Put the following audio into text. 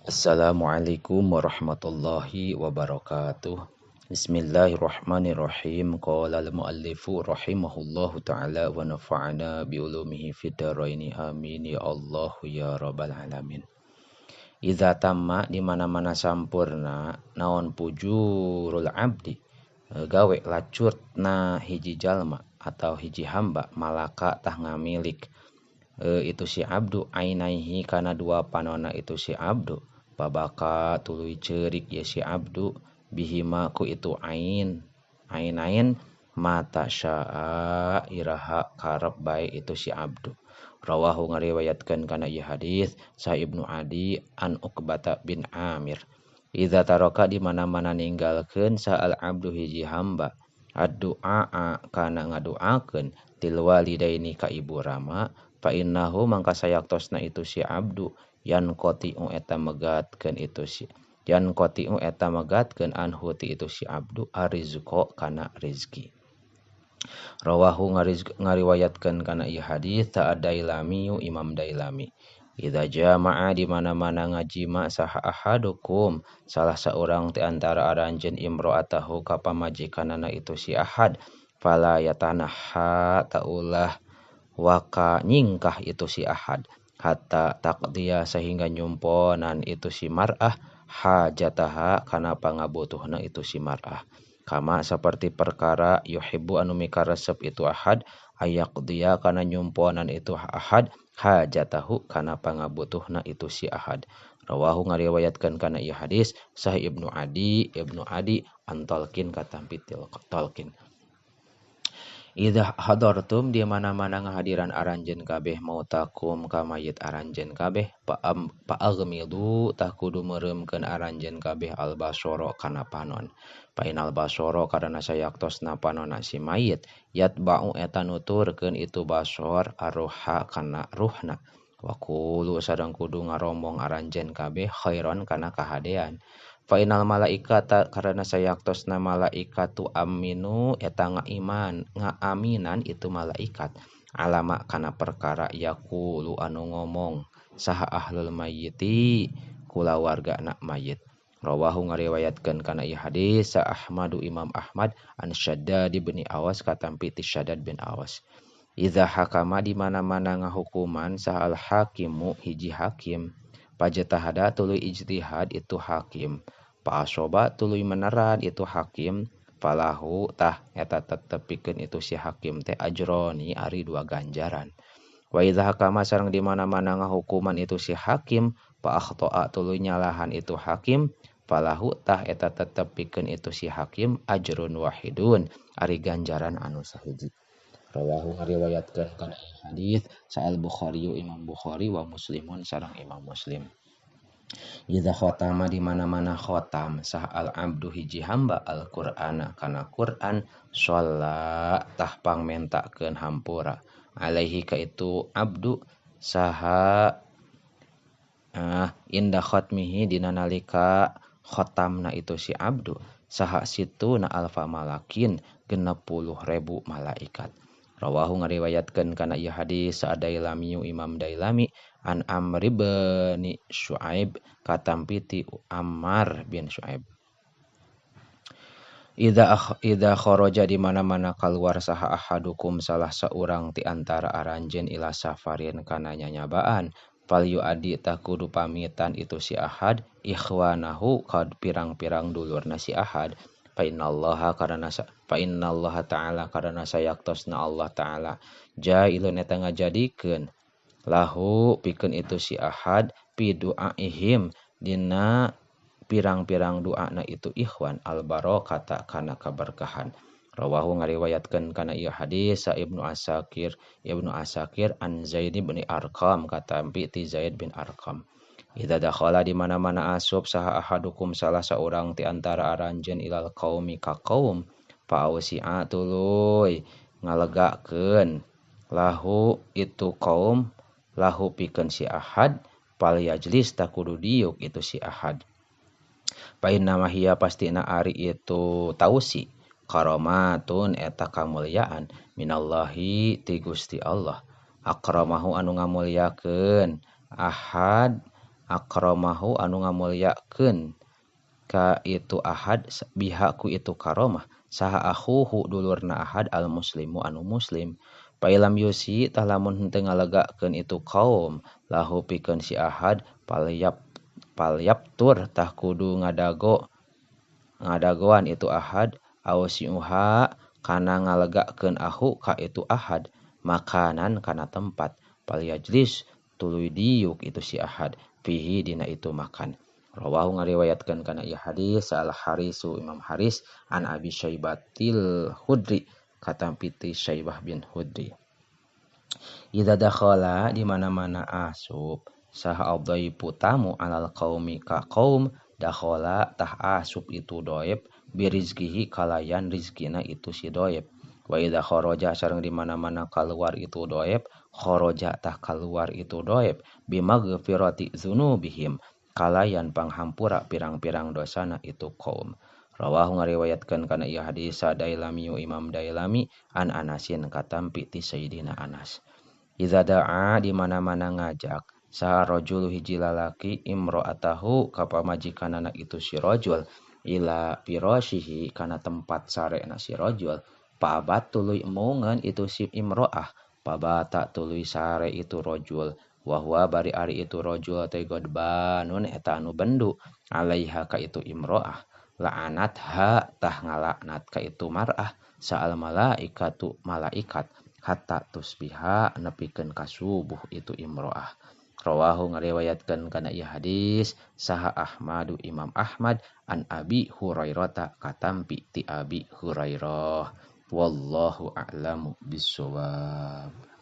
Assalamualaikum warahmatullahi wabarakatuh. Bismillahirrahmanirrahim. Qala al-muallifu rahimahullahu ta'ala wa nafa'ana bi ulumihi fid dharaini amin ya Allah ya rabbal alamin. Idza tamma di mana-mana sampurna naon pujurul abdi gawe lacurtna hiji jalma atau hiji hamba malaka tah ngamilik itu si abdu ainaihi kana dua panona itu si abdu babaka tuluy ceurik ya si abdu bihima ku itu ain mata syaa iraha karep bae itu si abdu rawahu ngariwayatkeun kana ieu hadis sa Ibnu Adi an Uqbah bin Amir idza taraka di mana-mana ninggalkeun sa al abdu hiji hamba ad-du'a kana ngadoakeun til walidaini ka ibu rama fa innahu mangka sayaktosna itu si abdu yan qati'u eta megatkeun itu si yan qati'u eta megatkeun anhu ti itu si abdu arizqa kana rezeki rawahu ngariwayatkeun kana ieu hadis ta Dailami Imam Dailami idza jama'a di mana-mana ngajima saha ahadukum salah seorang ti antara aranjeun imro'atahu ka pamajikanana itu si ahad fala yatanaha taulah waka nyingkah itu si ahad hatta taqdiya sehingga nyumponan itu si mar'ah hajataha kana pangabutuhna itu si mar'ah kama seperti perkara yuhibbu anu mikaresep itu ahad ayaqdiya kana nyumponan itu ahad hajatahu kana pangabutuhna itu si ahad rawahu ngariwayatkeun kana ieu hadis sah Ibnu Adi antolkin katampi talkin Idza hadartum di mana-mana ngahadiran aranjeun kabeh mautakum ka mayit aranjeun kabeh pa agmidu tah kudu meureumkeun aranjeun kabeh albasara kana panon pa inal basara karana sayaktosna panonna si mayit yatba'u eta nuturkeun itu basor arruha kana ruhna wa qulu sareng kudu ngarombong aranjeun kabeh khairon kana kahadean fa inal malaikata karena sayaktosna malaikatu aminu eta ngaaminan itu malaikat alama kana perkara yaqulu anu ngomong saha ahlul mayyiti kula warga anak mayit rawahu ngariwayatkeun kana ieu hadis sa Ahmadu Imam Ahmad an Syaddad bin Awas katampi ti Syaddad bin Awas idza hakama di mana-mana ngahukuman saha al hakimu hiji hakim pajatahada tuluy ijtihad itu hakim Pa'asoba tuluy meneran itu hakim falahu tah eta tetepikeun itu si hakim teh ajroni ari dua ganjaran wa idza hakama sareng di mana-mana ngahukuman itu si hakim fa akhta'a tuluy nyalahan itu hakim falahu tah eta tetepikeun itu si hakim ajrun wahidun ari ganjaran anu sahiji rawahu ngariwayatkeun kana hadis sa'al Bukhari Imam Bukhari wa Muslimun sareng Imam Muslim idza khotama di mana-mana khotam sah al abdu hiji hamba al qur'ana kana Qur'an shalla tah pangmentakeun hampura alaihi ka itu abdu saha inda khatmihi dina nalika khotamna itu si abdu saha situ na alfa malakin 60.000 malaikat rawahu ngariwayatkeun kana ieu hadis sa Dailami Imam Dailami an Amr bin Syuaib katampi ti Ammar bin Syuaib idza kharaja di mana-mana kaluar saha ahadukum salah seorang ti antara aranjeun ila safarin kana nyanyabaan fal yuadi tah kudu pamitan itu si ahad ikhwanahu ka pirang-pirang dulurna si ahad fa innallaha ta'ala karana sayaktosna Allah ta'ala jailun eta ngajadikeun lahu pikeun itu si ahad pi du'aihim dina pirang-pirang doana itu ikhwan al barokata kana kaberkahan rawahu ngariwayatkeun kana ieu hadis sa Ibnu Asakir an Zaid bin Arqam katampi ti Zaid bin Arqam idza dakhala di mana-mana asub saha ahadukum salah seorang ti antara aranjeun ilal qaumi ka qaum fa ausi'a tuluy ngalegakeun lahu itu qaum lahu pikeun si ahad pal yajlis tak kudu diuk itu si ahad pa inna mahia pastina ari itu tausi karomatun eta kamulyaan minallahi ti Gusti Allah akramahu anu ngamulyakeun ahad akramahu anu ngamulyakeun ka itu ahad biha ku itu karomah saha akhuhu dulurna ahad al muslimu anu muslim pailam yusi tah lamun henteu ngalegakeun itu kaum lahu pikeun si ahad palyap tur tah kudu ngadagoan itu ahad ausiuha kana ngalegakeun ahu ka itu ahad makanan kana tempat palyajlis tuluy diuk itu si ahad fihi dina itu makan. Rawahu ngariwayatkeun kana ieu hadis al Harisu Imam Haris an Abi Syaibatil Hudri katampi ti Syaibah bin Hudri. Idza dakhala di mana-mana asup saha adhaifu tamu alal qaumi ka qaum dakhala tah asup itu doib birizkihi kalayan rizkina itu si doib. Wa idza kharaja sareng di mana-mana keluar itu doib kharaja tah keluar itu doib bimaghfirati dzunubihim kalayan panghampura pirang-pirang dosana itu kaum. Rawahu ngariwayatkeun kana ieu hadis Dailami Imam Dailami an Anasin katampi ti Sayyidina Anas. Iza da'a di mana-mana ngajak saha rajul hiji lalaki imro'atahu ka pamajikanana itu si rajul ila firashihi kana tempat sarena si rajul pabat tuluy emungeun itu si imro'ah pabata tuluy sare itu rajul wahwa bari ari itu rajul teh godbanun eta anu bendu alaiha ka itu imro'ah la'anat ha tah ngalaknat ka itu mar'ah sa'al malaikatu malaikat hatta tusbiha nepikeun ka subuh itu imro'ah. Rawahu ngariwayatkeun kana ieu hadis saha Ahmadu Imam Ahmad an Abi Hurairah katampi ti Abi Hurairah. Wallahu a'lamu bissawab.